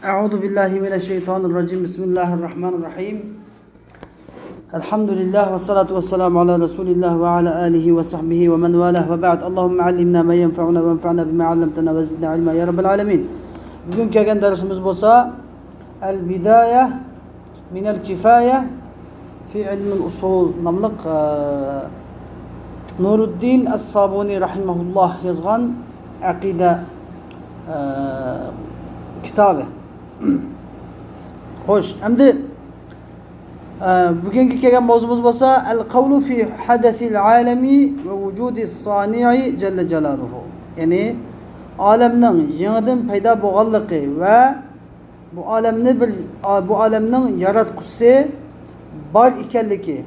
Euzu billahi mineşşeytanirracim. Bismillahirrahmanirrahim. Elhamdülillah ve salatu vesselamu ala Resulillah ve ala alihi ve sahbihi ve men valah ve ba'd. Allahumme allimna ma yenfa'una ve enfa'na bima 'allamtana ve zidna ilma ya rabbel alamin. Bugün kelgan dersimiz bolsa El Bidaye minel Kifaye fi ilmil usul namlıq Nuruddin Es-Sabuni rahimahullah yazgan aqida kitabı. Hoş. Endi bugünkü kelgan mavzumuz bolsa el-kavlu fi hadesil alemi ve vücudis sani'i celle celaluhu. Yani alemning yangidan paydo bo'lganligi ve bu alemning yaratquchisi bor ekanligi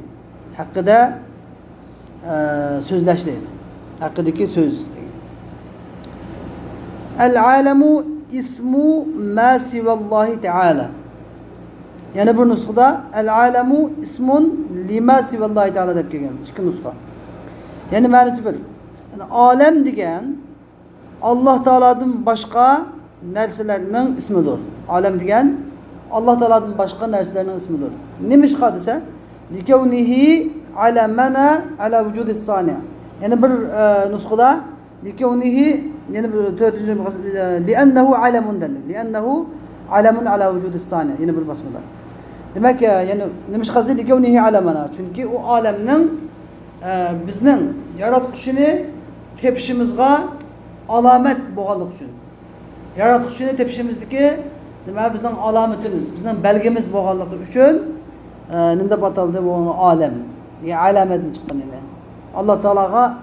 haqida so'zlashlaydi. Haqidagi so'z. El-alemu ismu ma sivallahi teala. Yani bu nusxada el-alemu ismun lima sivallahi teala deb kelgan. İki nusxa. Yani ma'nosi bir. Yani alem degan Allah Teala'dan başka narsalarning ismidir. Alem degan Allah Teala'dan başka narsalarning ismidir. Nimish hadise? Likevnihi alamana ala vücudis sani. Yani bir nusxada likevnihi yani li'ennehu alemun denir. Li'ennehu alemun ala vücudis sani. Yine bir basmada. Demek ki yani nimish hadise likevnihi alamana. Çünkü o alemnin bizning yaratquchini tepishimizga alamet bo'lganligi uchun. Yaratquchini tepishimizdagi nima bizning alomatimiz, bizning belgimiz bo'lganligi uchun nimda bataldi bu alem. Yani alametdan chiqqan yani. Allah Teala'ga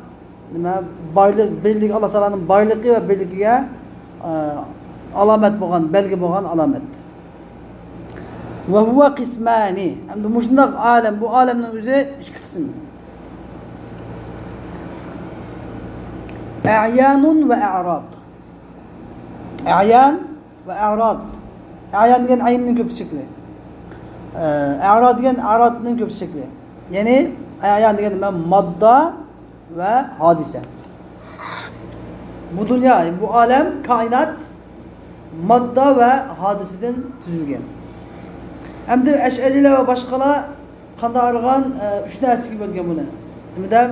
nima barlik, birlik Allah Teala'nın barligi ve birligiga alamet bo'lgan, belgi bo'lgan alamet. Ve huve qismani. Endi mushundaq alem, bu alemning o'zi ikki qism. A'yanun ve a'rad. A'yan ve a'rad. A'yan degan aynning ko'p shakli. A'rad degan a'radning ko'p shakli. Yani a'yan degan nima? Modda ve hadise. Bu dünya, bu alem, kainat madda ve hadiseden tüzülgen. Hem de eş'ariler ve başkalar kanda arıgan üç nersi gibi bölgen bunu. Hem de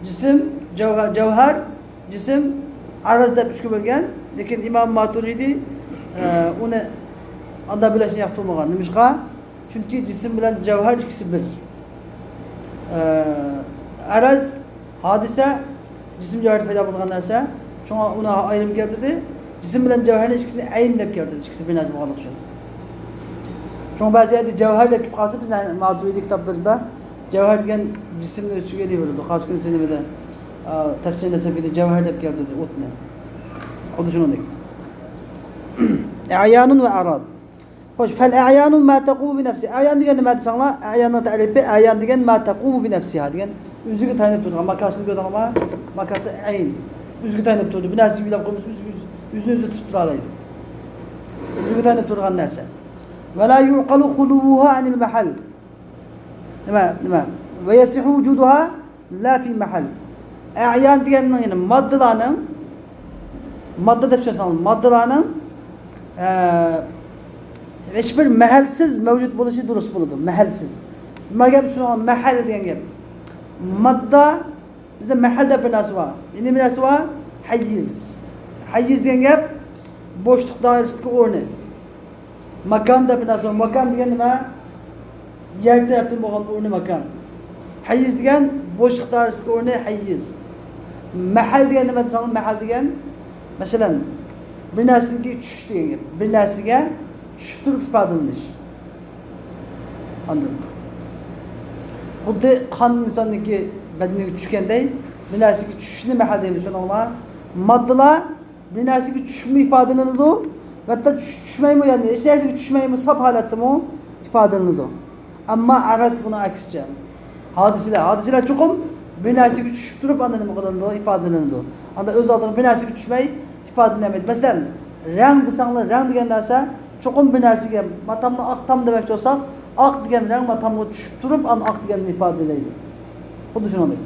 cisim, cevher, cisim arada üç gibi bölgen. Lakin İmam Maturidi onu anda bileşini yaptırmagan. Demişka? Çünkü cisim bilen cevher ikisi bir. Araz hadise cisim cevher payda bo'lgan narsa. Şuna ona ayrım keltirdi. Cisim bilen cevherin ikisini ayn deb keltirdi. İkisi bir narsa bo'lganligi uchun. Şuna ba'zi yerda cevher deb qolsa bizning Maturidi kitoblarida cevher degan cisimni o'chiga deyiladi. Xos qilsa tafsir nasabida cevher deb keltirdi o'tni. Xuddi shunday. A'yanun ve arad. Xo'sh, fal a'yanun ma taqumu bi nafsi. A'yan degan nima desanglar? A'yanning ta'rifi a'yan degan ma taqumu bi nafsiha degan o'ziga tayanib turgan, makasini ko'rganma, makasi ayn. O'ziga tayanib turdi. Bir narsa bilib qo'ymiz, o'zini o'zi tutib turadi. O'ziga tayanib turgan narsa. Va la yuqalu khuluha anil mahal. Nima? Ve yasihu wujuduha la fi mahal. A'yan deganning yani moddalarning madde deb tushunsangiz, moddalarning hiçbir mahalsiz mevcut bo'lishi durust bo'ladi. Mahalsiz. Nima gap tushunamiz? Mahal degan gap. Madda bizde mahal deb bir narsa var. Endi bir narsa var? Hayyiz. Hayyiz degan gap bo'shliq doirasidagi o'rni. Makan deb bir narsa var. Makan degan nima? Yerda yaptım bo'lgan o'rni makan. Hayyiz degan bo'shliq doirasidagi o'rni hayyiz. Mahal degan nima desangiz, mahal degan masalan bir narsaga tushish degan gap. Bir narsaga tushib turib ifodalanish. Anladın? Xuddi qon insonniki badaniga tushganday bir narsaga tushishni mahal deymiz. Shuningla moddalar bir narsaga tushmay ifodalanadi va hatto tushmaymi, ya'ni hech narsaga tushmaymi, saf holatdami ifodalanadi. Ammo arad buni aksicha. Hodisalar chuqum bir narsaga tushib turib anda nima qiladi? Ifodalanadi. Anda o'z oldiga bir narsaga tushmay ifodalanmaydi. Masalan, rang desanglar, rang degan narsa chuqum bir narsaga matamni oqtam demoqchi bo'lsak, oq degan rang matamga tushib turib, an oq deganni ifodalaydi. Xuddi shunday.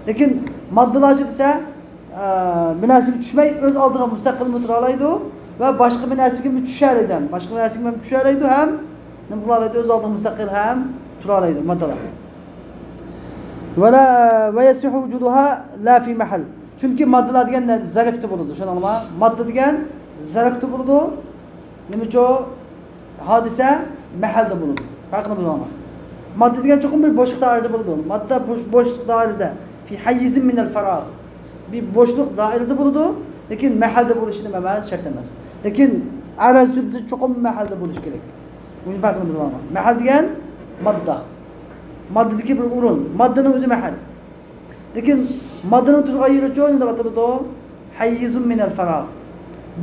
Lekin moddalarchi desa bir narsaga tushmay o'z oldiga mustaqil tura oladi ve başka bir nesli bütüşereydi. Başka bir nesli bütüşereydi hem ne bularıydı öz aldığı müstakil hem turalıydı maddeler. Ve yesihu vücuduha la fi mahal. Çünkü maddeler diyen ne? Zarfta bulundu. Şunu anlama. Madde diyen zarfta bulundu. Demek o hadise mahalde bulundu. Farkında bulundu ama. Madde diyen çok bir boşluk dairede bulundu. Madde boşluk dairede. Fi hayyizin minel farag. Bir boşluk dairede bulundu. Lakin mahalde buluşunu memez, şart demez. Lakin arazisi çok mahalde buluş gerek. Bu farkında bulundu ama. Mahal diyen madde. Maddedeki bir urun. Maddenin özü mahal. Lakin maddenin türü ayırıcı ne batırdı o? Hayyizun minel farag.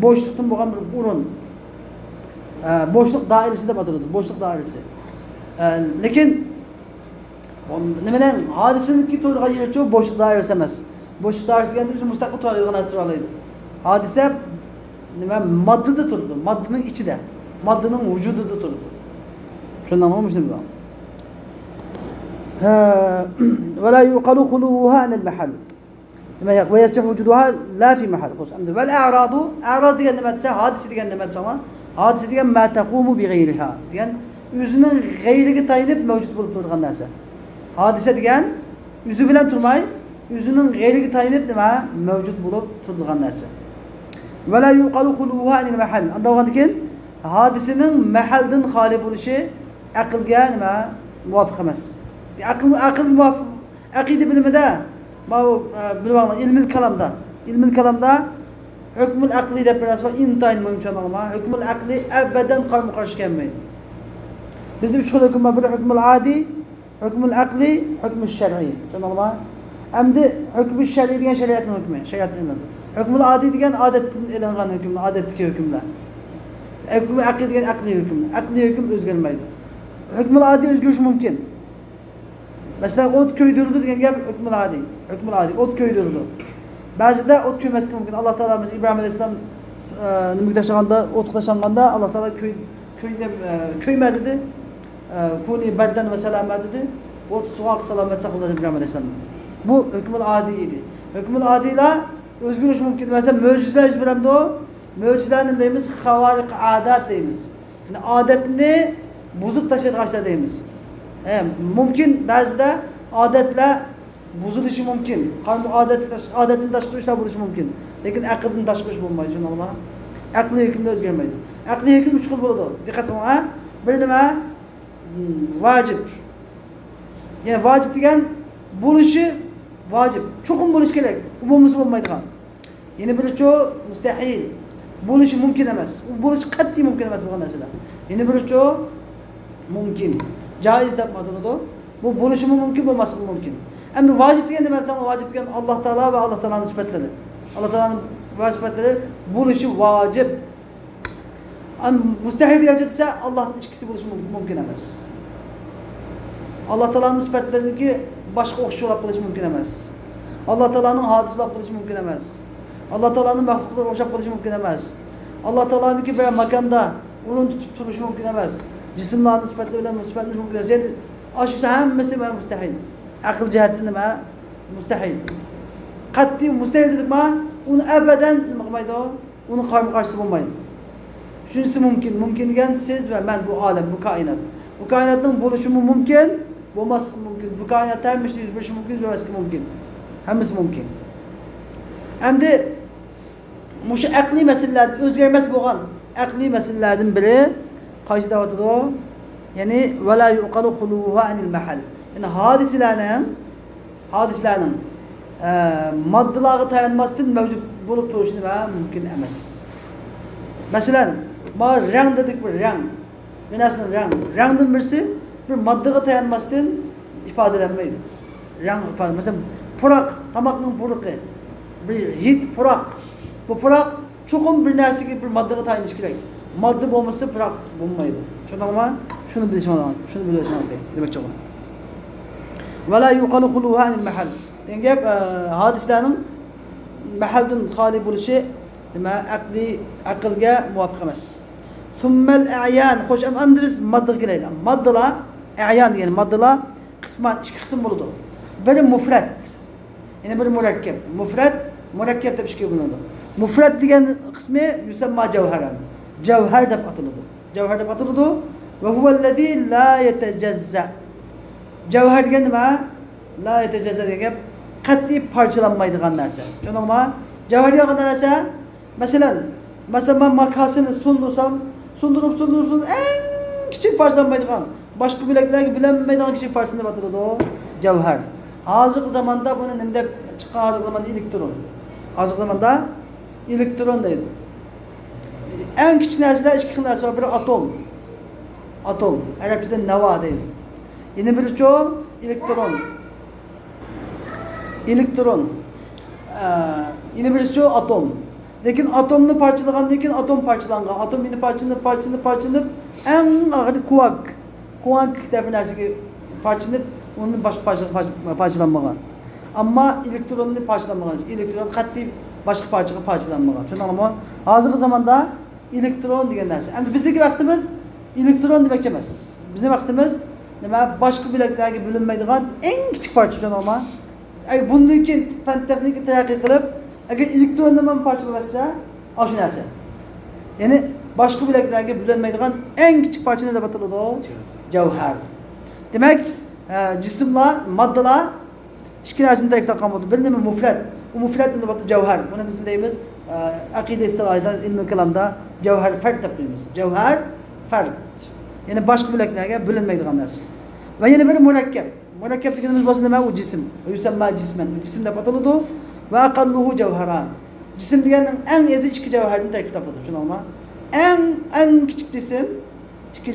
Boşluktan boğan bir urun. Boşluk dairesi de batırdı. Boşluk dairesi. Lakin nemeden hadisenin ki türü ayırıcı boşluk dairesi emez. Boşluk dairesi kendi özü müstakil turalıydı. Hadise maddede durdu. Maddenin içi de. Maddenin vücudu da durdu. Şunu anlamamış değil mi? ولا يقال خلوها عن المحل ويصح وجودها لا في محل خصوصا والأعراض أعراض diyen ne madse hadise diyen ne madse ama hadise diyen ma taqumu bi gayriha diyen üzünün gayrigi tayinip mevcut bulup durgan narsa hadise diyen üzü bilen turmay üzünün gayrigi tayinip nima mevcut bulup turgan narsa ve la yuqalu khuluha anil mahal anda olgandikin hadisenin mahaldan hali buluşu akılga nima muvafiq emas akıl muvafiq akide bilimide ilmil kalamda hükmül akli de biraz var intayin mümkün ama hükmül akli ebeden karşı gelmeyin. Bizde üç xil hüküm var. Biri hükmül adi, hükmül akli, hükmül şer'i. Şunu anlama. Hem de hükmül şer'i diyen şeriatın hükmü. Şeriatın hükmü. Hükmül adi diyen adet elengan hükümle, adetteki hükümle. Hükmül akli diyen akli hükümle. Akli hüküm özgürmeydi. Hükmül adi özgürüş mümkün. Mesela ot köydürüldü diyen gel hükmül adi. Hükmül adi. Ot köydürüldü. Bazı da ot köymesi mümkün. Allah Teala mesela İbrahim Aleyhisselam nimiktaşağında, ot taşanğanda Allah Teala köyme dedi. Kuni berden ve selame dedi. Ot suak selamet sakıldı İbrahim Aleyhisselam. Bu hükmül adi idi. Hükmül adiyle özgürlüş mümkün. Mesela mucizeler hiçbirinde o. Mucizelerinin deyimiz havarik adet deyimiz. Yani adetini bozup taşıyan karşılar deyimiz. Mümkün bazı da adetle bozuluşu mümkün. Adetin taşkı işler buluşu mümkün. Lakin akıdın taşkı iş bulmayız. Akli hükümde özgürmeydi. Akli hüküm üç kıl buldu. Dikkat edin ha. Bir nime vacip. Yani vacip diyen buluşu vacip. Çokum buluş gerek. Umumusu bulmaydı kan. Yani bir çoğu müstahil. Buluşu mümkün emez. Buluş katli mümkün emez bu kadar şeyler. Yani bir çoğu mümkün. Caiz yapmadığını da bu buluşumu mümkün bulması mümkün. Hem vacip diyen de ben sana vacip diyen Allah Teala ve Allah Teala'nın sıfatları. Allah Teala'nın sıfatları buluşu vacip. Müstahil ise Allah'ın içkisi buluşu mümkün emez. Allah Teala'nın sıfatlarını ki başka okşu olarak buluşu mümkün emez. Allah Teala'nın hadisi olarak buluşu mümkün emez. Allah Teala'nın mahlukları okşak buluşu mümkün emez. Allah Teala'nın ki böyle makanda onun tutup duruşu mümkün emez. Cisimlerin sıfatlarıyla sıfatları mümkün emez. Yani aşısı hem mesela müstahil. Akıl cihetinde mi? Müstahil. Katli müstahil dedik mi? Onu ebeden onun karşısı bulmayın. Şunisi mümkün. Mümkün diyen siz ve ben bu alem, bu kainat. Bu kainatın buluşumu mümkün. Bulması mümkün. Bu kainat her bir şey mümkün, bulması mümkün. Hemisi mümkün. Hem de bu akli meseleler, özgürmez boğan akli meselelerden biri karşı davatıdır o. Yani وَلَا يُقَلُ خُلُوهَا عَنِ الْمَحَلِ yani hadislerinin maddeleri tayanmasından mevcut bulup duruşunu mümkün emez. Mesela renk dedik bir renk. Nasıl renk? Rengin birisi bir maddeye tayanmasından ifade edilmeydi. Renk ifade. Mesela purak, tamakның purağı. Bir hit purak. Bu purak çokum bir narsa gibi bir maddeye tayanış gerek. Madde olması purak bulmaydı. Şunu bilişim olan. Şunu bilişim olan. Demek çok. ولا يقال خلوها عن المحل. Yani hadislerin mahalden hali buluşu akılga muvafık emez. Thummel a'yan. Hoş emdiriz madde gireyle. Maddela a'yan yani maddela kısmen iki kısım bulundu. Biri mufrad. Yani biri mürekkep. Mufrad murakkab deb ikkiga bo'linadi. Mufrat degan qismi yusamma javharan. Javhar deb ataladi. Javhar deb ataladi va huwa allazi la yatajazza. Javhar degan nima? La yatajazza degan gap qat'iy parchalanmaydigan narsa. Tushundingmi? Javhar degan narsa masalan men makasini sundursam, sundurup eng kichik parchalanmaydigan, boshqa bo'laklarga bilinmaydigan kichik parchasini deb ataladi o javhar. Hozirgi zamonda buni nima deb chiqqan? Hozirgi zamonda elektron. Hozirgi zamonda elektron deydi. Eng kichik narsalar ikki xil narsa var. Biri atom. Atom. Arabchada nava deydi. Yana biri elektron. Elektron. Yana birisi atom. Lekin atomni parçalagandan keyin atom parçalangan. Atom yine parçalanıp en ağır kuark. Kuark deb narsaga parçalanıp onun başqa parçalanmagan. Amma elektronni parçalanmagan. Elektron qat'iy boshqa parchaga parchalanmagan. Tushundingmi? Hozirgi zamonda elektron degan narsa. Endi bizdagi vaqtimiz elektron demoqchi emas. Bizning vaqtimiz nima? Boshqa bo'laklarga bo'linmaydigan eng kichik parcha, tushundingmi? Bundan keyin fan texnika taraqqiy qilib, agar elektron nima parchalansa, shu narsa. Ya'ni boshqa bo'laklarga bo'linmaydigan eng kichik parchani deb ataladi javhar. Demak, jismlar, moddalar ikki narsani tarkib qilgan bo'ldi. Birinchi mufrat. Bu mufrat deb ataladi javhar. Buni biz deymiz aqida istilohida, ilm kalamda javhar fard deb qo'yamiz. Javhar fard. Ya'ni boshqa bo'laklarga bo'linmaydigan narsa. Va yana bir murakkab. Murakkab deganimiz bo'lsa nima? U jism. Yusamma jisman. Jism deb ataladi. Va aqalluhu javharan. Jism deganning eng eziz ikki javharni tarkib topadi. Tushundingmi? Eng kichik jism ikki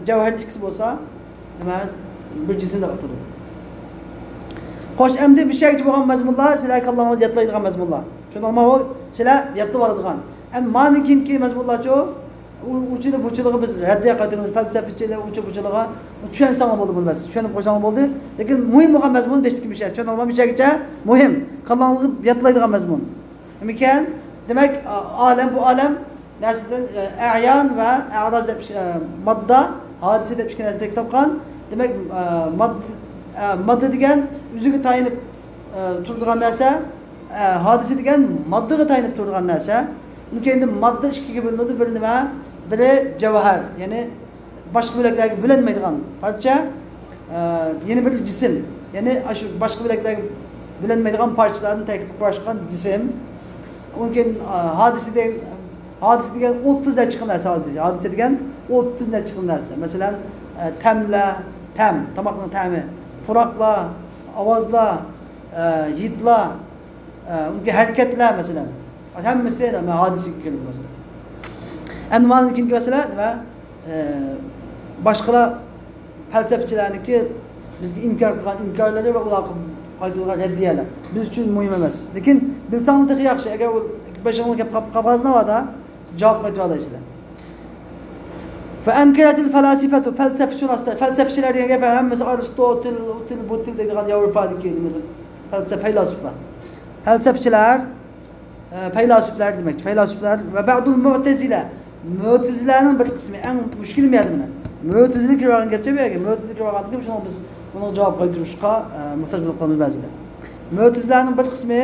javhar ikkisi bo'lsa, nima? Bir jism deb ataladi. Xo'sh, endi bir shakchi bo'lgan mazmunlar, sizlar kallangizni yodlaydigan mazmunlar. Tushundingmi? O sizlar yodlab oladigan. Endi manikinki mazmunlar-chi, uchini buchiligi biz raddiya qilamiz, falsafichilar buchiliga tushunsa bo'ldi bilmas. Tushunib qo'ysangiz bo'ldi. Lekin muhim bo'lgan mazmun 5 bir shay. Tushundingmi? Bir shakcha muhim. Kallangizni yodlaydigan mazmun. Ekan, demak, bu olam narsadan a'yan va a'roz deb modda, hodisa deb ikki narsa kitobgan. Demak, modda degan o'ziga tayinib turadigan narsa, hodisa degan moddaga tayinib turadigan narsa. Unga endi modda ikkiga bo'linadi. Biri nima? Biri javhar, ya'ni boshqa bo'laklarga bo'linmaydigan parcha. Yana bir jism, ya'ni shu boshqa bo'laklarga bo'linmaydigan parchalarni tarkib qilgan jism. Unga hodisa degan 30 dan chiqqan narsa. Hodisa degan 30 dan chiqqan narsa. Masalan, tomoqning ta'mi, puroqlar, ovozlar, hidlar, unga harakatlar masalan. Hammasi nima hodisiga kirib masalan. Endi mana ikkinchi masala nima? Boshqalar falsafachilarniki bizga inkor qilgan inkorlari va ular qaytargan raddiyalar biz uchun muhim emas. Lekin bilsangiz ham yaxshi. Agar u bashangni gap qog'oznavada javob qaytara olasizlar. Fa ankaratil falasifatu falsafachilar degan gap hammasi Aristotel, Butil deydigan Yevropadagi falsafchilar. Falsafachilar faylasuflar demek. Faylasuflar ve ba'dul mu'tezila. Mu'tezilaning bir qismi eng mushkil miyadi buni. Mu'tezila kirgan gapcha bu yerga. Mu'tezila kirgan gap shuni biz buni javob qaytarishga muhtoj bo'lib qolamiz ba'zida. Mu'tezilaning bir qismi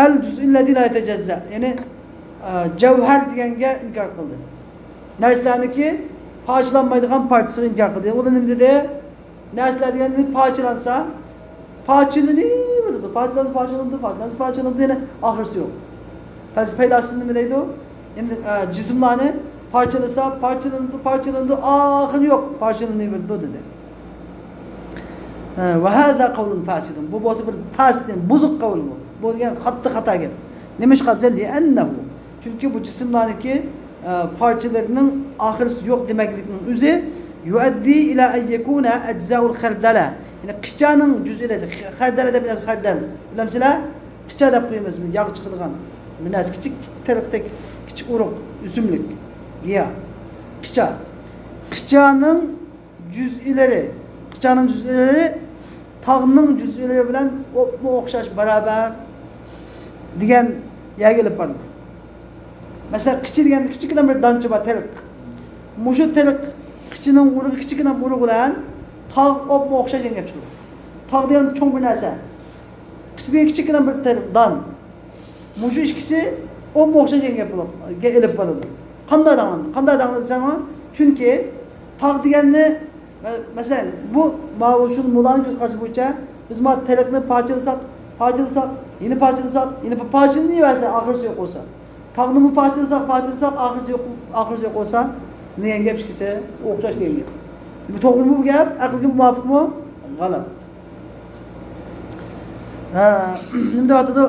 al juz'il ladzi la yatajazza. Ya'ni javhar deganga inkor qildi. Narsalarniki parchalanmaydigan parchasini inkor qildi. U nima dedi? Narsalar degani parchalansa parchalanadi. Parchalanadi. Yine ahirsi yok. Felsefeyle nima deydi o? Endi jismlarni parchalasa, parchalanadi, ahir yok. Parchalanadi dedi. Ve hâzâ kavlun fâsidun. Bu bo'lsa bir fasid, buzuq qavl bu. Bu degan xato gap. Nima ish qilsa li'annahu. Chunki bu jismlarniki parchalarının ahirsi yok demeklikning o'zi yuaddi ila an yakuna ajza'ul khardala. Yani qıçanın cüz'leri, xardala deb bilasiz, xardal. Bilamsizlar? Qıça deb qo'yamiz, yog' chiqadigan. Minas kichik tariqdek kichik urug', o'simlik. Ya. Qıça. Qıçanın cüz'leri tog'ning juz'ilari bilan o'xshash barobar degan yagilib bordi. Masalan, qichi degan kichikina bir doncha bor, tariq. Mushu tariq qichining urug'i kichikina urug' bilan tog' o'xshagan gap chiqadi. Tog' degan cho'ng bir narsa. Qichi degan kichikina bir don. Muşu ikisi o okşayacak gap bulup elip baradı. Qanday dağlandı? Qanday dağlandı sana? Çünkü taq deganni mesela bu şu mulanın göz karşı boyunca biz ma telekni parçalasak, yeni parçalayıverse ahırsı yok olsa. Tağını mı parçalasak, ahırsı yok olsa ne gap ikisi okşaş degan gap. Bu to'g'ri bu gap, aqlga muvofiq mi? G'alat. Nima deyapti?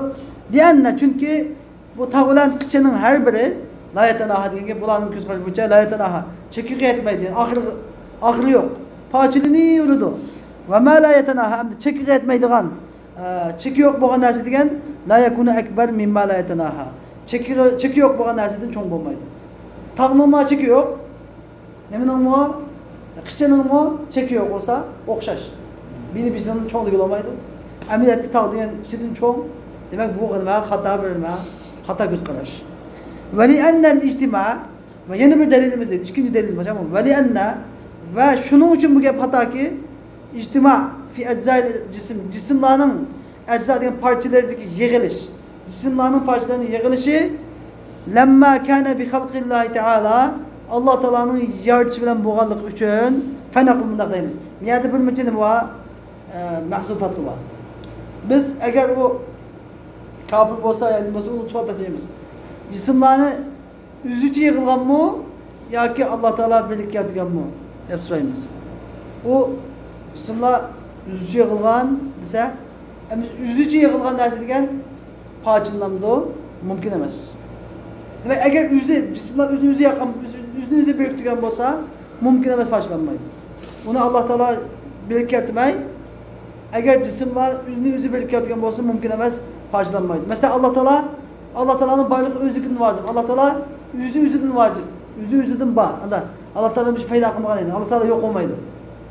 Diyanna çünkü bu tağılan kıçının her biri la yetanaha degan gap bularning ko'z qarashi bo'yicha la yetanaha chekiga yetmaydi, ahri yok. Parçalini yuridi. Va ma la yetanaha hamda chekiga yetmaydigan, cheki yo'q bo'lgan narsa degan la yakunu akbar mimma la yetanaha. Cheki yo'q bo'lgan narsadan cho'ng bo'lmaydi. Tağning ma cheki yo'q. Nimaning ma qıçının mı çeki yo'q olsa o'xshash. Biri bizning cho'ngligi bo'lmaydi. Amaliyotda tağ degan qıçdan cho'ng. Demak bu nima xato bilma, xato ko'z qarash. Va li anna al-ijtima va yana bir dalilimiz edi. Ikkinchi dalil hocam. Va li anna va shuning uchun bu gap xatoki ijtima fi ajza'il jismlarning ajza degan parçalardagi yig'ilish. Jismlarning parçalarının yig'ilishi lamma kana bi xalqillahi ta'ala Allah Teala'nın yaratışı bilen bo'lganligi uchun fanaqul bundaq deymiz. Bu yerda bir necha nima bor? Mahsufatlar bor. Biz agar u kafir bo'lsa, ya'ni bo'lsa uni isbot etamiz. Jismlarni o'zicha yig'ilganmi yoki Alloh taolo birlikka yaratganmi deb so'raymiz. U jismlar o'zicha yig'ilgan desa, biz o'zicha yig'ilgan narsa degan parchalanmadi, mumkin emas. Demek eğer cisimler özünüzü yakan, özünüzü biriktirgen olsa mümkün emas parçalanmaydı. Bunu Allah Teala birlikte etmeyi, eğer cisimler özünüzü birlikte ettirgen olsa mümkün emas parçalanmaydı. Mesela Allah Teala'nın varlığı özlükünün vacip. Allah Teala özüdün vacip. Özüdün bağ. Allah Teala'nın bir şey fayda akılmagan edi. Allah Teala yok olmaydı.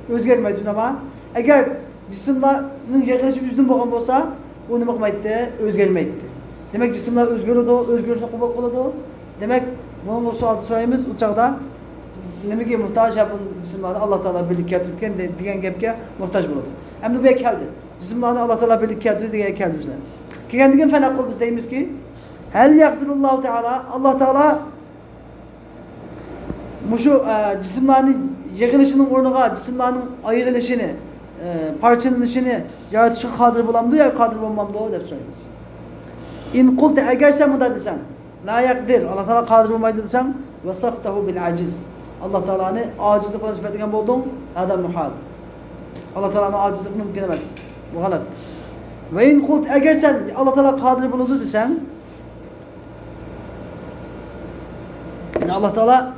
Özgermeydi ama eğer cisimlerin yaklaşık özünün bo'lgan olsa, o ne bakmaydı? Özgermeydi. Demek cisimler özgürlüğe kuvvet buludu. Demek bunun bu sualda sorayımız uçakta demek ki muhtaç yapın cisimlerini Allah Teala birlikte yaratırken diyen gapga muhtaç buludu. Hem de bu geldi. Cisimlerini Allah Teala birlikte yaratır diye geldi bizler. Kendigen fena kul biz deyimiz ki hel yakdirullahu Teala Allah Teala şu cisimlerin yığılışının ornuğa cisimlerin ayrılışını parçalanışını yaratışa kadir bulamdı ya kadir bulmamdı o dep sorayımız. İn kulte eğer sen bunu desen la yakdir Allah Teala kadir olmaydı desen vasaftahu bil aciz Allah Teala'nı acizlikle sıfatlayan buldun hada muhal Allah Teala'nın acizliğini mümkün emez bu galat ve in kult eğer sen Allah Teala kadir bulundu desen yani Allah Teala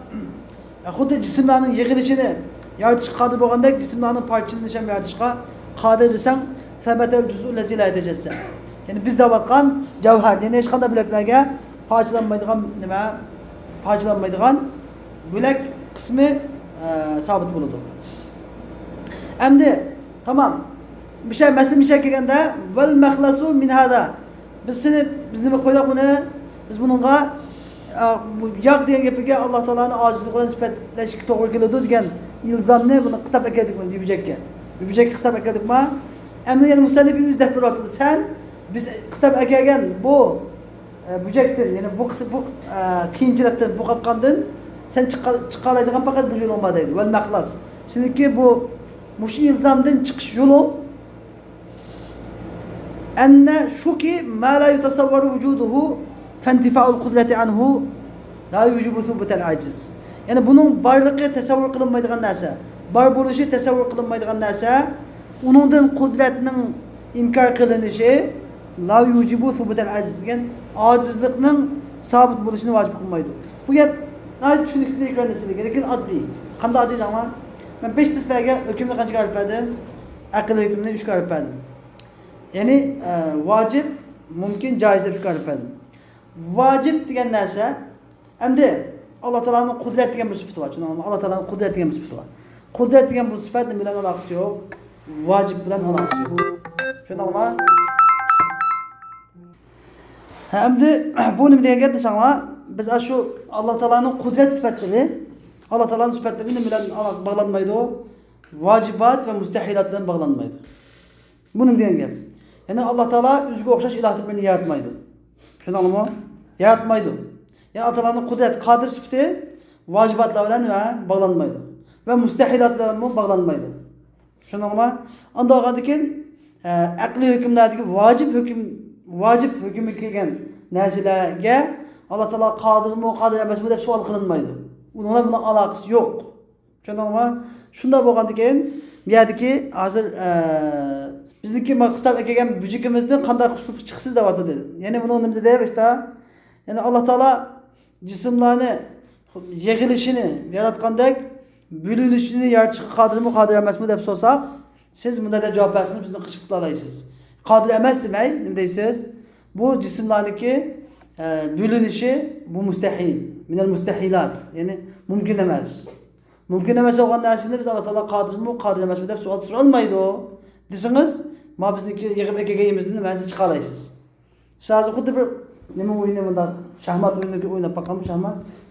xuddi cisimlerin yığılışını yaratışa kadir bo'lgandek cisimlerin parçalanışını yaratışa kadir desen sebetel cüz'ü lezi la yetecesse yani bizde bakkan cevher yani hiç kadar bileklerge parçalanmaydigan bilek kısmı sabit buludu. Endi tamam bir şey mesela bir şey kelgende vel mehlasu min hada biz nima qo'ydik buni biz bununla bu yaq degan gapiga Allah Teala'nın acizligidan sifatlashga to'g'ri keladi degan ilzomni buni qistab ekedik buni bujekka. Bu bujekka qistab ekedik ma? Endi yana musannif o'zi deb beradi. Sen biz qistab ekelgan bu bujekdan yani bu qiyinchilikdan bu qatqandan sen chiqalaydigan faqat bir yo'l olmadi deydi. Vel mahlas. Chunki bu mush ilzomdan chiqish yo'li anna shuki ma la yutasawwaru wujuduhu fantifa'ul qudrati anhu la yujibu thubutal aciz. Yani bunun barlığı tasavvur qilinmaydigan narsa, bar bo'lishi tasavvur qilinmaydigan narsa, uningdan qudratning inkor qilinishi la yujibu thubutal aciz degan ojizlikning sabit bo'lishini vojib qilmaydi. Bu gap hozir tushunarsiz ekanligi, lekin oddiy. Qanday oddiy ama ben 5 taslarga hukmni qancha olib berdim? Aql hukmini 3 ga olib berdim. Yani vacib, mumkin, jaiz deb 3 ga olib berdim. Vacib degan narsa endi Allah Teala'nın kudret degan bir sıfatı var. Çünkü Allah Teala'nın kudret degan bir sıfatı var. Kudret degan bu sıfat bilan alakası yok. Vacib bilan alakası yok. Şundaqmi? Endi bu nima degan gap desanglar, biz şu Allah Teala'nın kudret sıfatları, Allah Teala'nın sıfatları bilan bağlanmaydı o. Vacibat ve mustahilat bilan bağlanmaydı. Bu nima degan gap? Yani Allah Teala o'ziga o'xshash ilohni birini yaratmaydi. Tushundingmi? Yaratmaydi. Yani atalarning qudrat, qodir sifati vajibatlar bilan nima bog'lanmaydi va mustahilatlar bilan bog'lanmaydi. Tushundingmi? Unda olgandan keyin aqliy hukmlardagi vojib hukmi kelgan narsalarga Alloh taolo qodirmi, qodir emasmi deb savol qilinmaydi. Uning bilan aloqasi yo'q. Tushundingmi? Shunda bo'lgandan keyin bu yerdagi hozir bizniki maqsad kelgan bujikimizni qanday qilib chiqsiz deb atadi. Ya'ni buni nima deydi işte? Yani Alloh taolo jismlarni yig'ilishini yaratgandek bo'linishini yaratishga qodirmi, qodir emasmi deb so'rsak, siz bunday javob bersangiz bizni qilib qila olasiz. Qodir emas demay, nima deysiz? Bu jismlarniki bo'linishi bu mustahil. Minal mustahilat. Ya'ni mumkin emas. Mumkin emas bo'lgan narsani biz Alloh taolo qodirmi, qodir emasmi deb savol so'ralmaydi. Desangiz, ma bizniki yig'ib ekagayimizni nimasini chiqa olasiz. Hozir xuddi bir nima o'yini bunda shahmat o'yinini o'ynab boqamiz,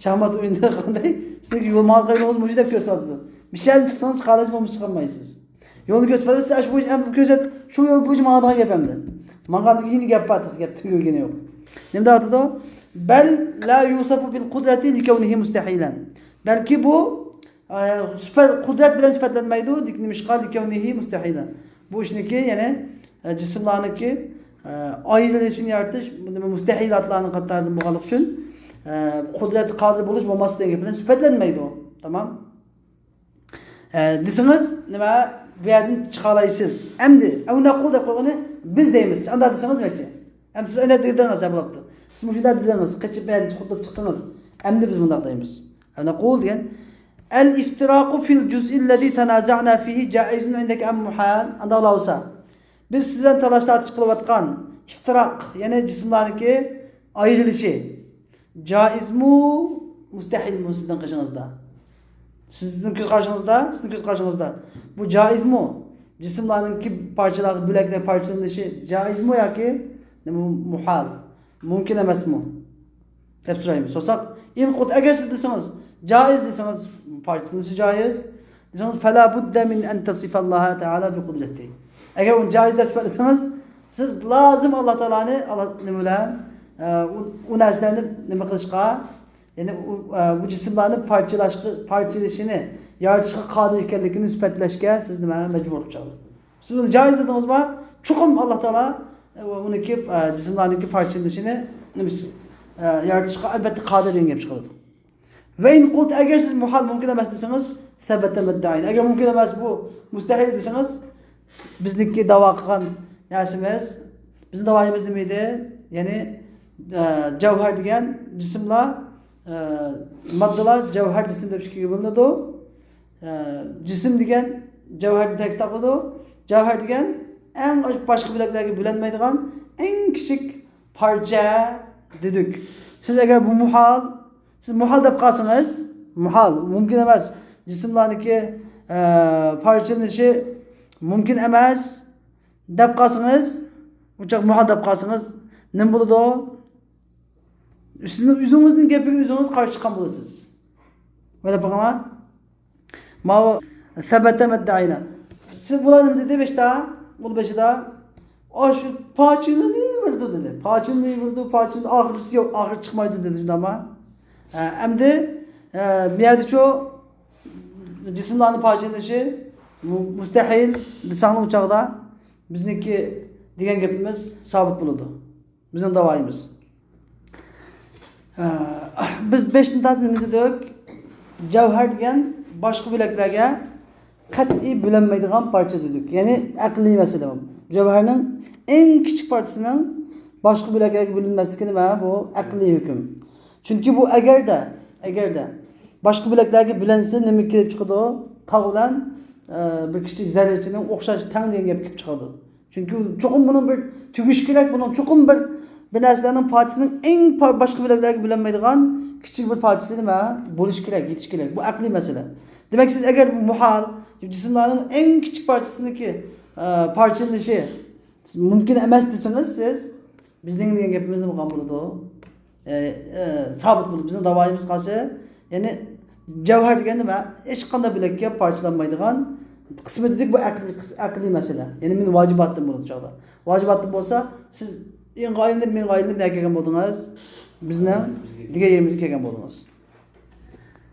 shahmat o'yinida qanday sizga yo'l ma'lumot o'zi deb ko'rsatdi. Mishan chiqsangiz chiqarasiz, bo'lmasa chiqolmaysiz. Yo'lni ko'rsatsa, shu ko'rsat, shu yo'l bo'yicha ma'nodan gapamdi. Mangandagi yeni gap batib, gap tugagani yo'q. Nima deyapti? Bal la yusafu bil qudrati li kawnihi mustahilan. Balki bu qudrat bilan sifatlanmaydi, diknimishqa li kawnihi mustahilan. Bu ishniki, ya'ni jismlarniki ayrılışını yaratish mustahilatlarning qatoridan bo'lganligi uchun qudrat qodir bo'lish bo'lmasligi bilan sifatlanmaydi u. Tamam? Desangiz nima bu yerdan chiqa olasiz. Endi avna qul deb qo'ygani biz deymiz. Anda desangiz nima? Endi siz ana dedingiz bo'libdi. Siz shunda dedingiz, qichib berib chiqdingiz. Endi biz bunday deymiz. Avna qul degan el-iftiraqu fil juz'i allazi tanaza'na fihi jaizun indaka am muhal. Anda olsa biz sizden talash-tartish qilayotgan iftiroq, ya'ni jismlarniki ayrilishi joizmi, mustahilmi sizning qarshingizda? Sizning ko'z qarshingizda. Bu joizmi? Jismlarniki parchalar, bo'laklar parchalanishi joizmi yoki muhal? Mumkin emasmi? Deb so'raymiz. So'rsak, agar siz desangiz, joiz desangiz, parchalanishi joiz. Desangiz, fala budda min an tasifa Alloh taala bi qudratihi. Eğer onu caiz ders verirseniz, siz lazım Allah Teala'nı nima bilan u narsalarni nima qilishga, ya'ni bu jismlarni parchalashini, yaratishga qodir ekanligini isbotlashga siz nima majbur qiladi. Siz uni caiz dedingizmi? Chuqum Allah Teala uniki jismlarniki parchalashini yaratishga albatta qodir deb chiqadi. Ve in qult agar siz muhal mumkin emas desangiz, sabata maddain. Agar mumkin emas bu mustahil desangiz, bizniki davo qilgan narsamiz, bizning davoyimiz nima edi? Ya'ni javhar degan jismlar, moddalar javhar jism deb ikkiga bo'linadi. Jism degan javhar deb topadi. Javhar degan eng boshqa bo'laklarga bo'linmaydigan eng kichik parcha dedik. Siz agar bu siz muhal deb qolsangiz, muhal mumkin emas. Jismlarniki parchalanishi mumkin emas deb qolsangiz, uchoq muhal deb qolsangiz, nima bo'ladi? Sizning o'zingizning gapiga o'zingiz qarshi chiqqan bo'lasiz. Mana baqinglar. Ma sabata maddaina. Siz bularni dedi beshta, bu beshida shu parchini verdi dedi. Parchini oxirisi yo'q, oxir chiqmaydi dedi shundami? Endi bu yerda jismlarning parchalanishi mustahil desangni uchoqda bizniki degan gapimiz sabit bo'ladi. Bizning davoyimiz. Biz 5-ta nima dedik? Javhar degan boshqa bo'laklarga qat'iy bo'linmaydigan parcha dedik. Ya'ni aqliy masala bu. Javharning eng kichik parchasining boshqa bo'laklarga bo'linmasligi nima? Bu aqliy hukm. Chunki bu agarda boshqa bo'laklarga bo'linsa nima kelib chiqadi? Tog' bilan bir kichik zarrachining o'xshash tang degan gap kelib chiqadi. Chunki cho'qim buni bir tugish kerak, buni cho'qim bir narsalarning parchasining eng boshqa bo'laklarga bo'linmaydigan kichik bir parchasi nima bo'lish kerak, yetish kerak. Bu aqliy masala. Demak siz agar muhal jismlarning eng kichik parchasiniki parchalanishi mumkin emas desangiz, siz bizning degan gapimizni bo'lgan bo'ladi. Sabit bo'ladi. Bizning davoyimiz qarshi, ya'ni javhar degan nima? Hech qanday bo'lakka parchalanmaydigan qismi dedik, bu aqliy masala. Ya'ni men vojibatdan bo'ladi chog'da. Vojibatdan bo'lsa, siz men gayindim ne kelgen boldunuz? Bizning diga yerimizga kelgan bo'ldingiz.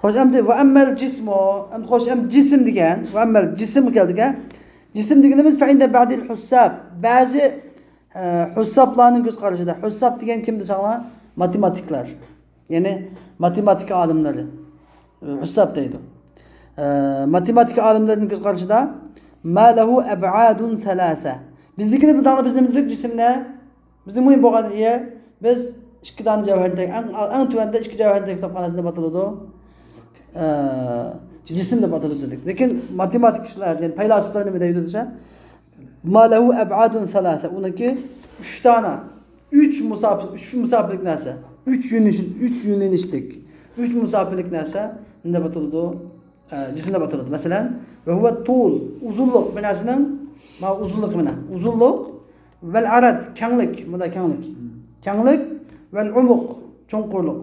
Xo'sh, endi va ammal jismu, endi xo'sh, ham jism degan, va ammal jism keldi-ku. Jism deganimiz fa inda ba'dil hussab. Ba'zi hussablarning ko'z qarashida, hussab degan kim desanglar? Matematiklar. Ya'ni matematika olimlari. Hussab deydi. Matematika olimlarining ko'z qarashida ma lahu ab'adun thalatha. Biznikini bilsanglar, bizning dedik jismni, bizning muhim bo'lgan biz ikki dona javhardagi eng tuvanda ikki javhardagi kitobxonasida batiladi. Jism deb ataladi dedik. Lekin matematikchilar, ya'ni faylasuflar nima deydi desa, ma lahu ab'adun thalatha. Uniki 3 dona, 3 musafirlik narsa, 3 yo'nalishlik, 3 musafirlik narsa nima batiladi? Jismda batiladi. Masalan, va huwa tul, uzunlik bir narsaning uzunlik mana. Uzunlik vel arad, kenglik, bunda kenglik. Kenglik vel umuq, cho'nqurlik.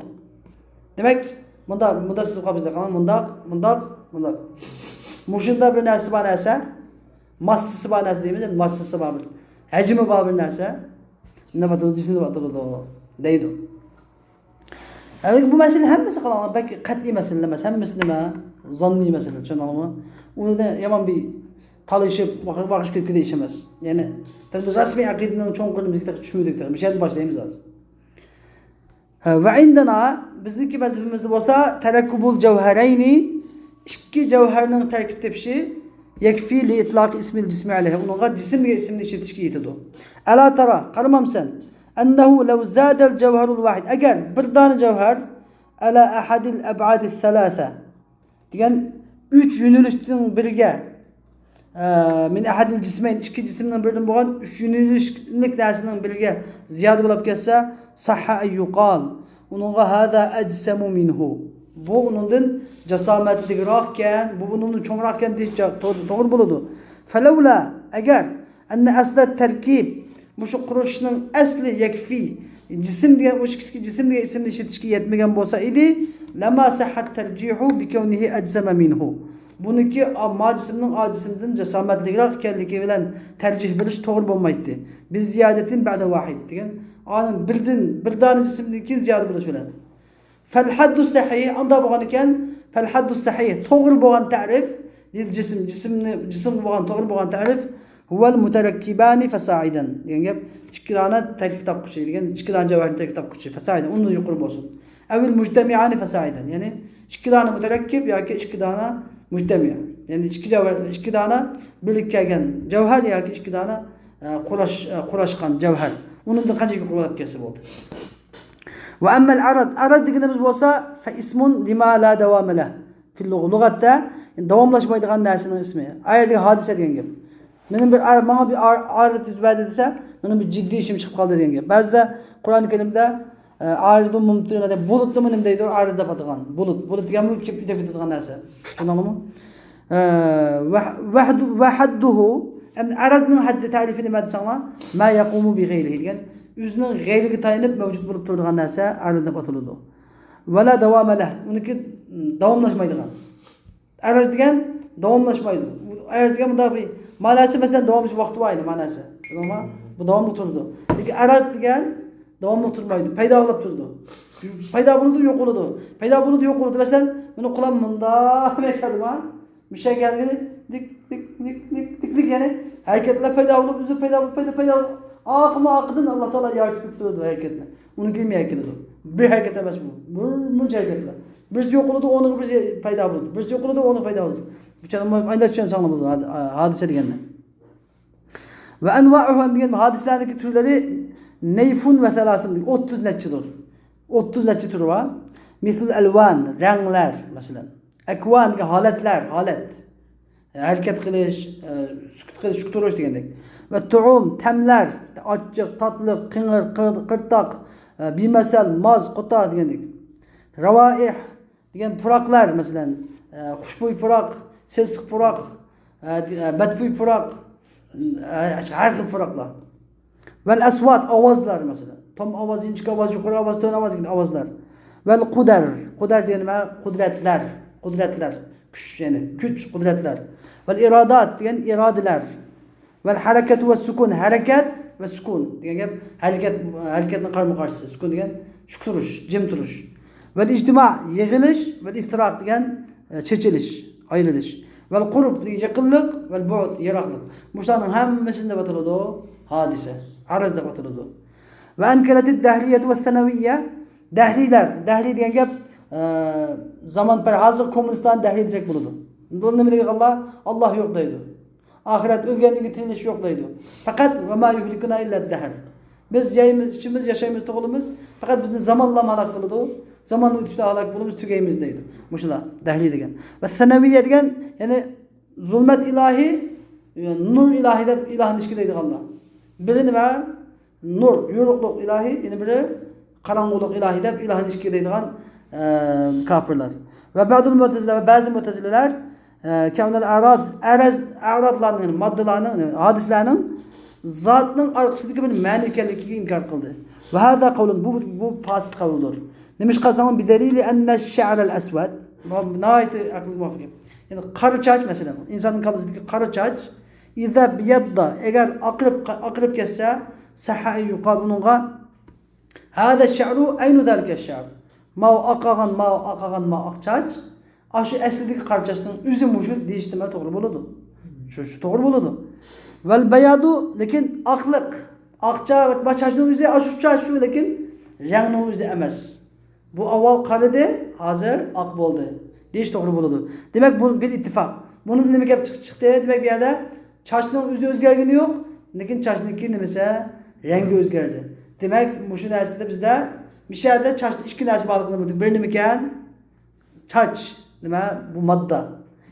Demak, bunda siz qabizda qalan, bunda. Mushunda bir narsa bor narsa, massasi bor narsa deymiz, massasi bor. Hajmi bor bir narsa, nima batiladi, jismda batiladi deydi. Bu masala hammasi qalan, balki qat'iy masala emas, hammasi nima? Zanniy masala, tushunarlimi? Unda yomon bir talishib, vaqt ketganda ish emas. Ya'ni, biz rasmiy aqidaning cho'nqirimizga tushundik, mishalni boshlaymiz hozir. Va indana bizniki vazifamizda bo'lsa tarakkubul javharayni, ikki javharning tarkib tepishi yakfi li itlaq ismil jismi alayha. Unga jismga ismni ishlatishga yetadi. Ala tara, qaramamsan. Annahu law zada al jawharul wahid. Agar bir dona javhar ala ahadil ab'adil thalatha degan 3 yo'nalishning biriga min ahadil jismayn, ikki jismning biridan bo'lgan 3 yo'nalishlik narsaning biriga ziyoda bo'lib kelsa, sahha ayyuqal. Uningga hada ajsamu minhu. Bu uningdan jasomatliroqkan, bu uningdan cho'ngroqkan deyish to'g'ri bo'ladi. Falawla agar anna asla tarkib, mushu qurishning asli yakfi, jism degan o'shkiski jism degan ismni ishlatishga yetmagan bo'lsa edi, lama sahhat tarjihu bi kawnihi ajsama minhu. Buniki jismning jismdan jasomatliroq ekanligi bilan tarjih bilish to'g'ri bo'lmaydi. Biz ziyadatin ba'da vahid degan onun bir dona jismdan keyin ziyoda bo'lishi bilan. Fal haddu sahih unda bo'lgan ekan, fal haddu sahih to'g'ri bo'lgan ta'rif dil jism bo'lgan to'g'ri bo'lgan ta'rif huval mutarakkibani fasaidan degan gap, ikki dona tarkib topquchi degan, ikki dona javhar tarkib topquchi fasaidan undan yuqori bo'lsin. Avil mujtami'ani fasaidan, ya'ni ikki dona mutarakkib yoki ikki dona mujtami', ya'ni ikki dona birlik kelgan javhar yoki ikki dona qurashgan javhar. Uningdan qanchaga qo'lab kelsa bo'ldi. Va ammal arad deganimiz bo'lsa fa ismun lima la davama la fil lug'atda davomlashmaydigan narsaning ismi. Ayatiga hodisa degan gap. Menga bir arad yuz berdi desa, menga bir jiddiy ishim chiqib qoldi degan gap. Ba'zida Qur'oni Karimda aridun mumtirina deb bulutni nima deydi? Arad deb atagan. Bulut degan bu deb aytilgan narsa. Tushunarlimi? Va hadduhu aradning haddi ta'rifi nima desanglar? Ma yaqumu bi ghayrihi degan, o'zining g'ayriga tayinib mavjud bo'lib turadigan narsa arad deb ataladi. Vala davama la, uniki davomlashmaydigan. Arad degan davomlashmaydi. Arad degan bunda bir ma'nosi masalan davomlash vaqti bor, ma'nosi. To'g'rimi? Bu davomli turadi. Lekin arad degan davomli turmaydi, paydo bo'lib turadi. Paydo bo'ladi, yo'q bo'ladi. Paydo bo'ladi, yo'q bo'ladi. Masalan, buni qulam bunda mekadima, mishagalgini dik yani hareketler paydo bo'lib, o'zi paydo bo'lib, oqidan Alloh taolo yaratib turadi harakatni. Uni kelmay harakatdir. Bir harakat emas bu. Buncha harakatlar. Birisi yo'q bo'ladi, o'rniga birisi paydo bo'ladi. Birisi yo'q bo'ladi, o'rniga paydo bo'ladi. Ayda tushunsangiz bo'ladi hodisa deganni. Va anva'uhu degan hodisalarning turlari nayfun va salasun 30 nechadir. 30 necha turi bor. Misal alvan, ranglar masalan. Akvan holatlar, holat. Harakat qilish, sukut qilish, turish degandek. Va tu'um, tamlar, ochiq, tatliq, qing'ir, qirtoq, bimasal, moz, quta degandek. Ravoih degan puroqlar masalan, xushbo'y puroq, sesiq puroq, badbo'y puroq, har xil puroqlar. Val aswat, ovozlar masalan. Tom ovoz, inchik ovoz, yuqori ovoz, to'n ovoz degan ovozlar. Val qudar degan nima? Qudratlar, kuch ya'ni kuch, qudratlar. Val irodat degan irodalar. Val harakat va sukun, harakat ve sukun degan gap harakatning qarama-qarshisi. Sukun degan shu turish, jim turish. Ve ijtima yig'ilish ve iftiroq degan chechilish, ayrilish. Ve qurb degan yaqinlik ve bu'd yiroqlik. Bularning hammasini deb ataladi hadise. Araz deb ataladi. Ve enkeletid dahliyet ve sanaviyye dahli degan gap zaman hozir kommunistlar dahli diyecek bo'ladi. Bu nima degan Allah yo'q deydi. Ahiret o'lgandan tinish yo'q deydi. Faqat va ma yuhlikuna illa dahr. Biz yeyimiz, içimiz, yaşayımız, to'g'limiz, faqat bizni zamonlama halok qiladi. Zaman o'tishda halok bo'lamiz, tugaymiz deydi. Mushular dahli degan. Va sanaviyya degan, ya'ni zulmat ilahi, nur ilahi deb ilahni deydi Allah. Biri nima? Nur, yorug'lik ilahi, ya'ni biri qarong'ulik ilahi deb ilahni deydigan kafirlar. Ve bazı mutezileler kavnal aradlarning, moddalarning, hadislarning zatning orqasidagi bir ma'ni ekanligiga inkor qildi. Va hada qavlun bu fasid qavldir. Nimish qilsam bidalili anna ash-sha'r al-aswad nayt aql muhim. Yani qora chach masalan, insonning qalbisidagi qora chach iza biyadda agar aqrib ketsa sahha yuqal unga hada ash-sha'ru aynu zalika ash-sha'r. Ma aqagan ma aqchach aşı əslidagi qarchashning o'zi mushu deyishdimi to'g'ri bo'ladi. Shu to'g'ri bo'ladi. Val bayadu lekin aqliq, aqcha va machashning o'zi ashu chash shu lekin rangning o'zi emas. Bu avval qaridi, hozir oq bo'ldi. Deyish to'g'ri bo'ladi. Demak bu bir ittifoq. Buni nima gap chiqdi? Demak bu yerda chashning o'zi o'zgargani yo'q, lekin chashniki nimasi rangi o'zgardi. Demak mushu narsada bizda mishada chashni ikki narsa borligini bildik. Bir nima ekan? Chach nima bu modda.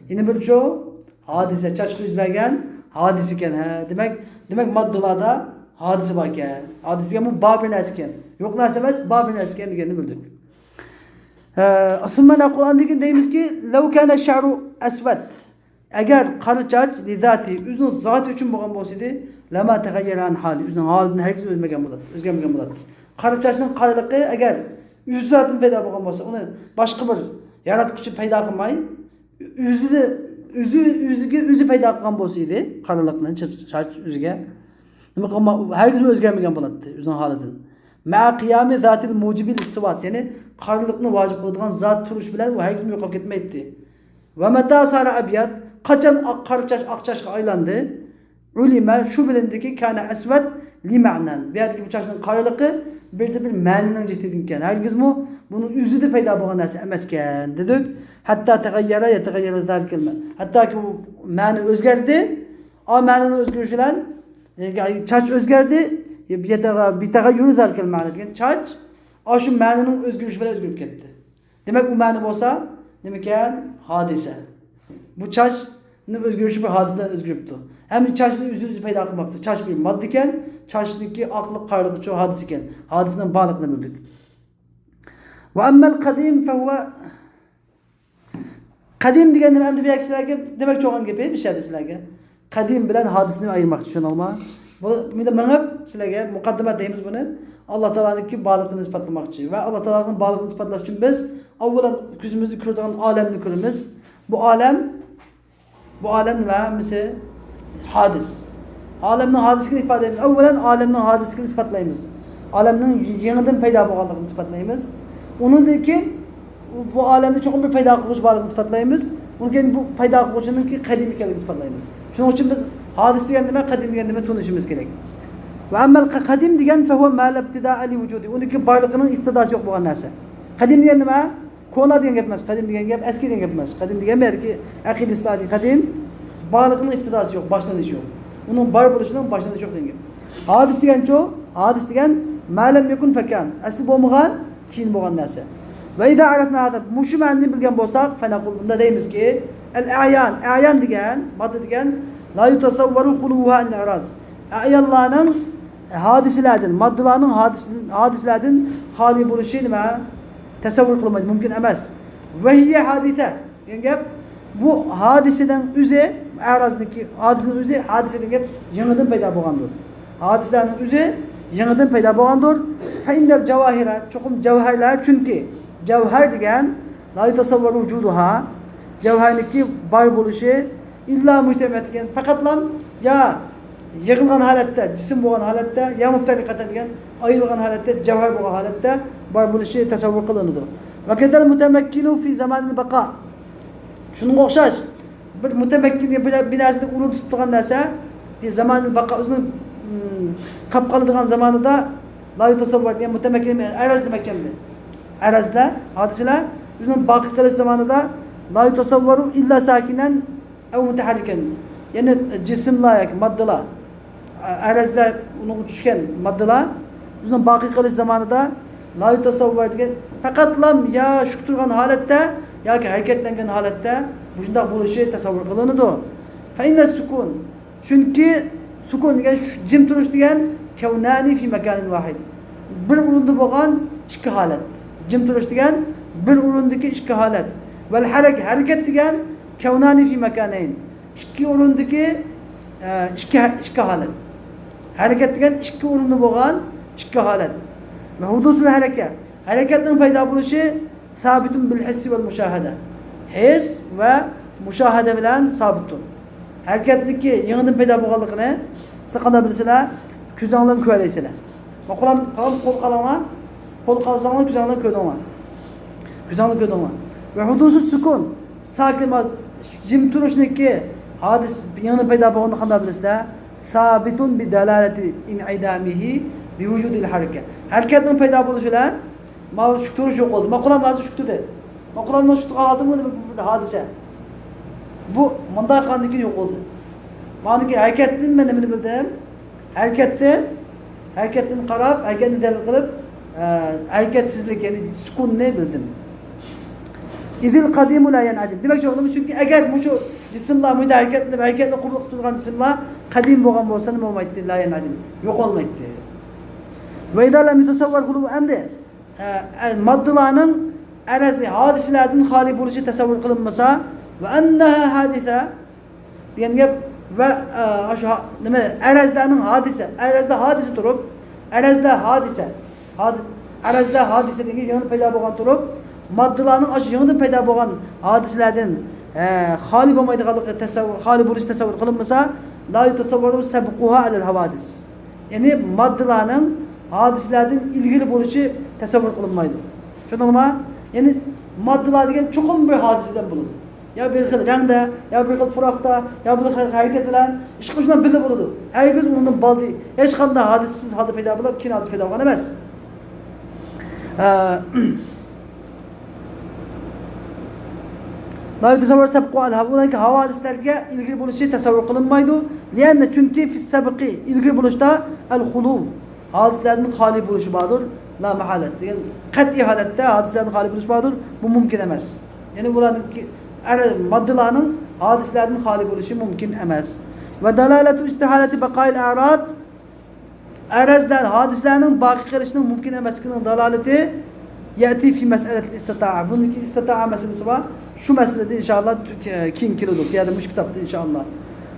Yine bir şu hadise çaçkı yüz bergen hadisi ekan ha. Demak moddalarda hadise var ekan. Hadis degan bu babin asken. Yo'q narsa emas, babin asken deganni bildik. Asma naqul degan deymizki, law kana ash-sha'ru aswad. Agar qora chach li zati o'zining zoti uchun bo'lgan bo'lsa-edi, lama taghayyara an hali. O'zining holidan hargiz o'zgarmagan bo'ladi. Qora chachning qoraligi agar o'z zotidan paydo bo'lgan bo'lsa, uni boshqa bir yaratquchi paydo qilmay, o'zi paydo qilgan bo'lsa edi, qoraliqni chach o'ziga nima qilma hargiz o'zgarmagan bo'ladi o'zining holidan. Ma qiyami zatil mujibil isvat, ya'ni qoraliqni vojib qiladigan zot turish bilan u hargiz yo'qolib ketmaydi. Va mata sara abyad, qachon qora chach oq chachga aylandi? Ulima shu bilindiki kana asvat li ma'nan. Bu yerdagi bu chachning qoraliqi bir ma'nining jihatidan ekan. Hargizmi buni o'zida paydo bo'lgan narsa emas ekan dedik. Hatta yataghayyara zalika al-ma. Hattoki bu ma'ni o'zgardi. O ma'nining o'zgarishi bilan chach o'zgardi. Bitaghayyur zalika al-ma'na degan chach shu ma'nining o'zgarishi bilan o'zgarib ketdi. Demak bu ma'ni bo'lsa, nima ekan? Hodisa. Bu chachning o'zgarishi bir hodisadan o'zgaribdi. Hem chachni o'zi paydo qilmoqda. Chach bir modda ekan, chachniki aqliq qarliq cho hadis ekan. Hadisning baliqni bildik. Va ammal qadim fa huwa qadim deganni endi bu sizlarga demak cho'g'an gapi bishadi sizlarga. Qadim bilan hadisni ayirmoqchi tushunolma. Bu menga sizlarga muqaddimat deymiz buni. Alloh taolaning baliqini isbotlamoqchi va Alloh taolaning baliqini isbotlash uchun biz avvalo ko'zimizda ko'radigan olamni ko'ramiz. Bu olam nima? Misol hadis. Alemning hadisini ifodalaymiz. Avvalan alemning hadisini isbotlaymiz. Alemning yangidan paydo bo'lganligini isbotlaymiz. Undan keyin bu alemda cho'qim bir paydo qilish borligini isbotlaymiz. Undan keyin bu paydo qiluvchining qadim ekanligini isbotlaymiz. Shuning uchun biz hadis degan nima, qadim degan nima tunishimiz kerak. Va ammal qadim degan fa huwa ma la ibtida'a li wujudi. Uniki borligining ibtidosi yo'q bo'lgan narsa. Qadim degan nima? Ko'na degan gap emas, qadim degan gap eski degan gap emas. Qadim degan belki aqidistadi qadim borligining ibtidosi yo'q, boshlanishi yo'q. Uning bar bo'lishining boshlanishi yo'q degan. Hadis degan-chi, hadis degan ma'lum yakun fakan. Asli bo'lmagan, keyin bo'lgan narsa. Va ida arafna hada mushu ma'noni bilgan bo'lsak, fanaqul bunda deymizki, al-a'yan degan, modda degan la yutasawwaru khuluha an-naraz. Ayallarning hadisalardan, moddalarning hadislardan xoli bo'lishi nima? Tasavvur qilmaydi, mumkin emas. Va hiya hadisa. Degan gap bu hadisadan o'zi arazdagi hadisaning o'zi hadisadan gap yangidan paydo bo'lgandir. Hadislarning o'zi yangidan paydo bo'lgandir. Fa indal jawahira cho'qim javharlar chunki javhar degan la yutasavvaru wujuduha javharniki bar bo'lishi illa mujtamiyat degan faqatlam ya yig'ilgan holatda, jism bo'lgan holatda, ya muftariqatan degan ayrilgan holatda, javhar bo'lgan holatda bor bo'lishi tasavvur qilinadi. Va kadal mutamakkinu fi zamanil baqa. Shunga o'xshash bir mutamakkinga bir narsada urun tutib turgan narsa, bir zamanil baqa o'zining qolib qoladigan zamonida la yutasavvur degan mutamakkin araz demakkamdi. Arazlar, hodisalar o'zining boqiy qilish zamonida la yutasavvaru illa sakinan aw mutaharrikan. Ya'ni jismlar yoki moddalar, arazlar uning tushgan moddalar o'zining boqiy qilish zamonida la yutasavvur degan faqatlam ya shu turgan holatda yoki harakatlangan holatda shunday bo'lishi tasavvur qilinadi. Fa inna sukun, chunki sukun degan jim turish degan kawnani fi makanin vahid. Bir o'rinda bo'lgan ikki holat. Jim turish degan bir o'rindagi ikki holat. Val harakat degan kawnani fi makanayn. Ikki o'rindagi ikki holat. Harakat degan ikki o'rinda bo'lgan ikki holat. Va hudusul harakat. Harakatning paydo bo'lishi sabitun bil hissi val mushahada. His va mushahada bilan sabitdir. Harakatniki yangidan paydo bo'lganligini sizlar qanday bilasizlar? Ko'zingizdan ko'raysizlar. Qo'l qalanglar, qo'l qalsanglar ko'zingizdan ko'rdinglar. Ko'zingizdan ko'rdinglar. Va hudusus sukun, sakin jim turishniki hadis yangidan paydo bo'lganini qanday bilasizlar? Sabitun bi dalalati in'idamihi bi wujudil harakat. Harakatning paydo bo'lishi bilan mana shu turish yo'q bo'ldi. Qo'lim hozir shu turdi. Qo'limni shu qoldimi bu hodisa. Bu bunday qandiki yo'q bo'ldi. Maniki harakatdan men nimani bildim? Harakatdan qarab, harakatni dalil qilib, harakatsizlik ya'ni sukunni bildim. İzil qadimu la yan'adim. Demak o'g'lim, chunki agar bu shu jismlar muyda harakatni qubul qilib turgan jismlar qadim bo'lgan bo'lsa nima bo'lmaydi? La yan'adim. Yo'qolmaydi. Va idza lam yutasawwar qulubu amdi. Moddalarning arazi hodisalardan xoli bo'lishi tasavvur qilinmasa va annaha hadisa degan gap va shu nima arazlarning arazda hodisa turib, arazda hodisa degan yangi paydo bo'lgan turib, moddalarning shu yangidan paydo bo'lgan hodisalardan xoli bo'lmaydiganligi xoli bo'lishi tasavvur qilinmasa la yutasawwaru sabquha alal hawadis. Ya'ni moddalarning hodisalardan ilgari bo'lishi tasavvur qilinmaydi. Tushundingmi? Ya'ni moddalar degan cho'qim bir hodisadan bo'ladi. Ya bir xil rangda, ya bir xil turoqda, ya bir xil harakat bilan ish qilishdan bilib bo'ladi. Hargiz undan baldi hech qanday hodissiz holda paydo bo'lib, keyin hodisa paydo bo'lgan emas. La yutasavvar sabqu al hawadaki havadislarga ilgari bo'lishi tasavvur qilinmaydi. Lianna chunki fi sabqi ilgari bo'lishda al khulub hadislarning xoli bo'lishi bordir. La mahalat degan qat'iy holatda hadislarning xoli bo'lishi bordir. Bu mumkin emas. Ya'ni bularning moddalarning hadislarning xoli bo'lishi mumkin emas. Va dalalatu istihalati baqa'il a'rad arazlar hadislarning boqiy qilishining mumkin emasligining dalalati ya'ti fi mas'alati istita'a. Buniki istita'a masalasi bor. Shu masalada inshaalloh keyin keladi. Fiyada mush kitobda inshaalloh.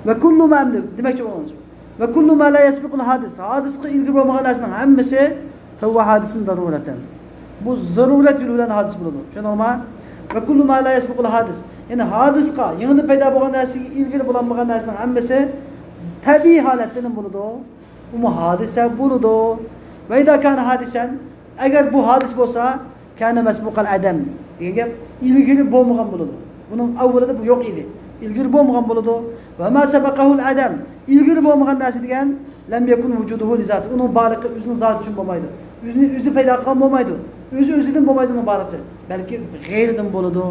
Va kullu ma demakchi bo'lamiz. Va kullu ma la yasbiqul hadis. Hadisga ilgari bo'lmagan narsaning hammasi fa hadisun daruratan. Bu zarurat yo'li bilan hadis bo'ladi. Tushundingmi? Va kullu ma la yasbiqul hadis. Ya'ni hadisga yangi paydo bo'lgan narsaga ilgari bo'lmagan narsaning hammasi tabiiy holatda nima bo'ladi? U hadisa bo'ladi. Va idza kana hadisan agar bu hadis bo'lsa, kana masbuqal adam degan gap ilgari bo'lmagan bo'ladi. Buning avvalida bu yo'q edi. İlgiri bo'lmagan bo'ladi. Va ma sabaqahul adam ilgari bo'lmagan narsa degan lam yakun wujuduhu li zati. Uning borligi o'zining zoti uchun bo'lmaydi. O'zi paydo qilgan bo'lmaydi. O'zidan bo'lmaydi uning borligi. Balki g'ayridan bo'ladi.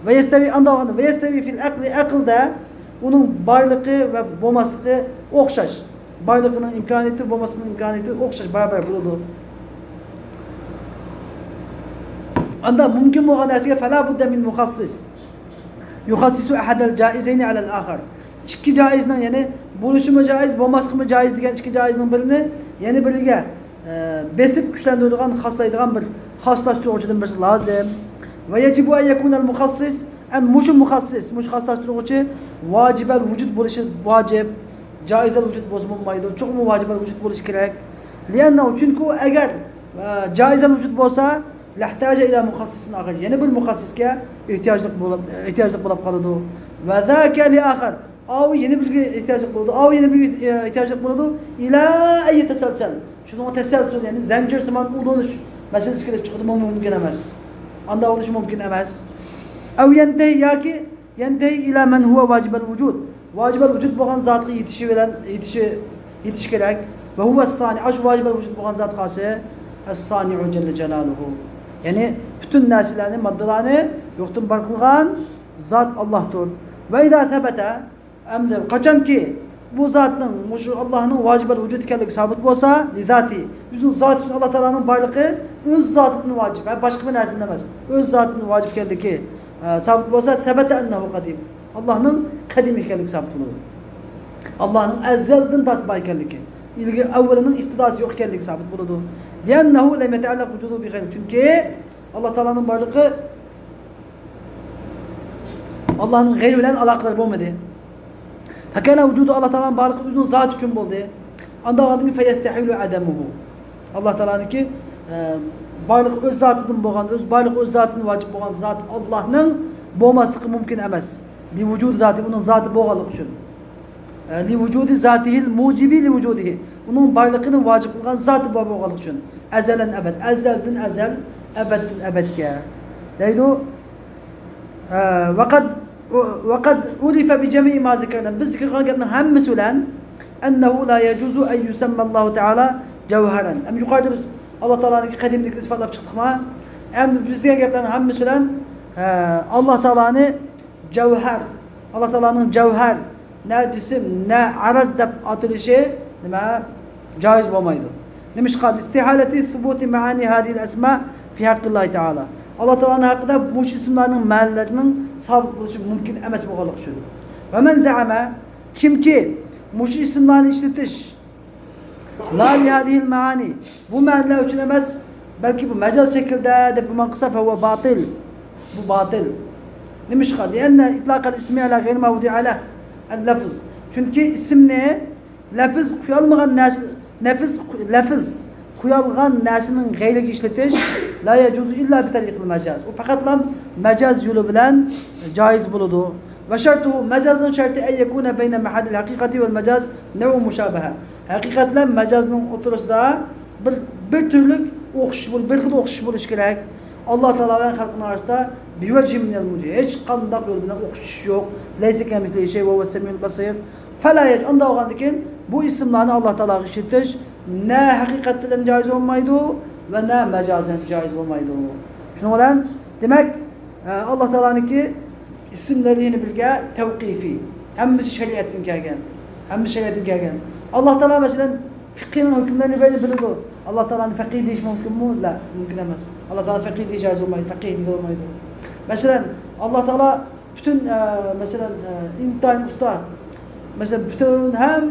Va yastavi andog'anda va yastavi fil aqlda uning borligi va bo'lmasligi o'xshash. Borligining imkoniyati bo'lmasligining imkoniyati o'xshash barobar bo'ladi. Anda mumkin bo'lgan narsaga fala budda min mukhassis. Yuxassisu ahadal jaizayni alal akhar. Ikki jaizning ya'ni bo'lishimi joiz, bo'lmasligi joiz degan ikki jaizning birini yana biriga besib kuchlantiradigan, xoslaydigan bir xoslashtiruvchidan birisi lozim. Va yajibu an yakuna al mukhassis am mukhassis, xoslashtiruvchi vojibal vujud bo'lishi vojib, joizal vujud bo'lmaydi. Cho'qmi vojibal vujud bo'lishi kerak. Lianna chunki agar joizal vujud bo'lsa lahtaja ila mukhassisin akhar. Yana bir mukhassisga ehtiyojli bo'lib qoladi. Va zaka li akhar. Av yeni bilgi ihtiyacı buldu. Av yeni bilgi ihtiyacı buldu. İla ayyi teselsel. Şunu teselsel yani zincir zaman ulunuş meselesi kelip çıkdı mümkün emas. Anda oluş mümkün emas. Av yentehi ya ki yentehi ila men huve vacibel vücud. Vacibel vücud bo'lgan zatga yetiş gerek. Ve huve sani aş vacibel vücud bo'lgan zat qasi es-sani'u celle celaluhu. Yani bütün narsalarni, maddelarni yo'qdan bar qilgan zat Allohdir. Ve idâ tebete emdi qachonki bu zatning mushu Allohning vacibel vücud ekanligi sabit bo'lsa, li zati. O'zining zoti uchun Alloh taolaning boyligi o'z zotining vacib, boshqa bir narsa emas. O'z zotining vacib ekanligi sabit bo'lsa, tebete ennehu qadim. Allohning qadim ekanligi sabit bo'ladi. Allohning azaldan tatbiq ekanligi, ilgi avvalining ibtidosi yo'q ekanligi sabit bo'ladi. Li'annahu lam yata'allaq wujudu bi ghayri. Chunki Alloh taolaning boyligi Allah'ın gayri bilen alakaları bulmadı. Fakana vücudu Allah Teala'nın varlığı özünün zat için buldu. Anda adı ki feyestehilü ademuhu. Allah Teala'nın ki varlığı öz zatının boğan, varlığı öz zatının vacip boğan zat Allah'ın boğmaslığı mümkün emez. Li vücudu zatı, bunun zatı boğalık için. Li vücudu zatihil mucibi li vücudihi. Bunun varlığını vacip kılan zatı boğalık için. Ezelen ebed, ezelden ezel, ebedden ebedke. Neydi o? وقد أُلِفَ بجميع ما ذكرنا بذكر قلنا هم مثلا أنه لا يجوز أن يسمى الله تعالى جوهرا أم yukarıda biz Allah Teala'nın kadimlik ispatlap çıktık mı? Hem bizden gelen hem mesela Allah Teala'nın cevher, Allah Teala'nın cevher ne cisim ne araz dep atılışı nima caiz olmaydı. Demiş kal istihaleti thubuti maani hadhihi al-asma fi haqqi Teala. Allah Teala'nın hakkında bu isimlerinin meallerinin sabit buluşu mümkün emes boğalık için. Ve men za'ama kim ki bu isimlerini işletiş la lihadihil maani bu mealler için emez belki bu mecaz şekilde de bu mankısa fehuve batil. Bu batil. Demiş ki enne itlaqal ismi ala gayri mavdi ala el-lafız. Çünkü isim ne? Lafız kuyalmayan lafız kuyalgan nesinin gayrigi işletiş la yecuzu illa bi tariqil mecaz. O fakatlam mecaz yolu bilen caiz buludu. Ve şartuhu mecazın şartı en yekune beyne mahallil hakikati vel mecaz nevu muşabeha. Hakikatle mecazın oturusunda bir türlük okşuş bul, bir xil okşuş buluş gerek. Allah Teala'nın halkının arasında bir vecih minel mucih. Hiç kandak yolu bilen okşuş yok. Leyse kemisli şey ve vessemiyul basir. Fela yec. Anda oğandikin bu isimlerini Allah Teala işletiş ne hakikaten caiz olmaydı ve ne mecazen caiz olmaydı. Şunu olan demek Allah Teala'nın ki isimlerini bilge tevkifi. Hem bir şeriatin gelgen. Hem bir şeriatin gelgen. Allah Teala mesela fıkhinin hükümlerini böyle bilirdi. Allah Teala'nın fıkhı değiş mümkün mü? La, mümkün demez. Allah Teala fıkhı değiş caiz olmaydı. Fıkhı değiş olmaydı. Mesela Allah Teala bütün mesela intihar usta mesela bütün hem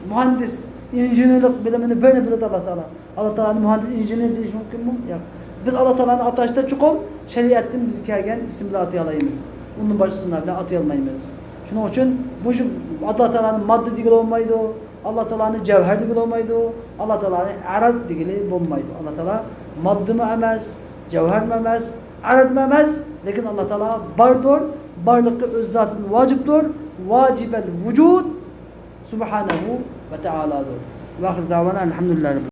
mühendis injinerlik bilimini böyle bilir Allah Teala. Allah Teala'nın mühendis injiner deyiş mümkün mü? Yok. Biz Allah Teala'nın ataşta çukum şeriatın bizi kelgen isimle atayalayımız. Onun başısına bile atayalmayımız. Şunun için bu Allah Teala'nın madde digili olmaydı. Allah Teala'nın cevher digili olmaydı. Allah Teala'nın arad digili olmaydı. Allah Teala madde mi emez, cevher mi emez, arad mi emez. Lakin Allah Teala bardır, barlıkı öz zatın vaciptir. Vacibel vücud Subhanahu ve Teala'dır. Ve ahir davana elhamdülillah.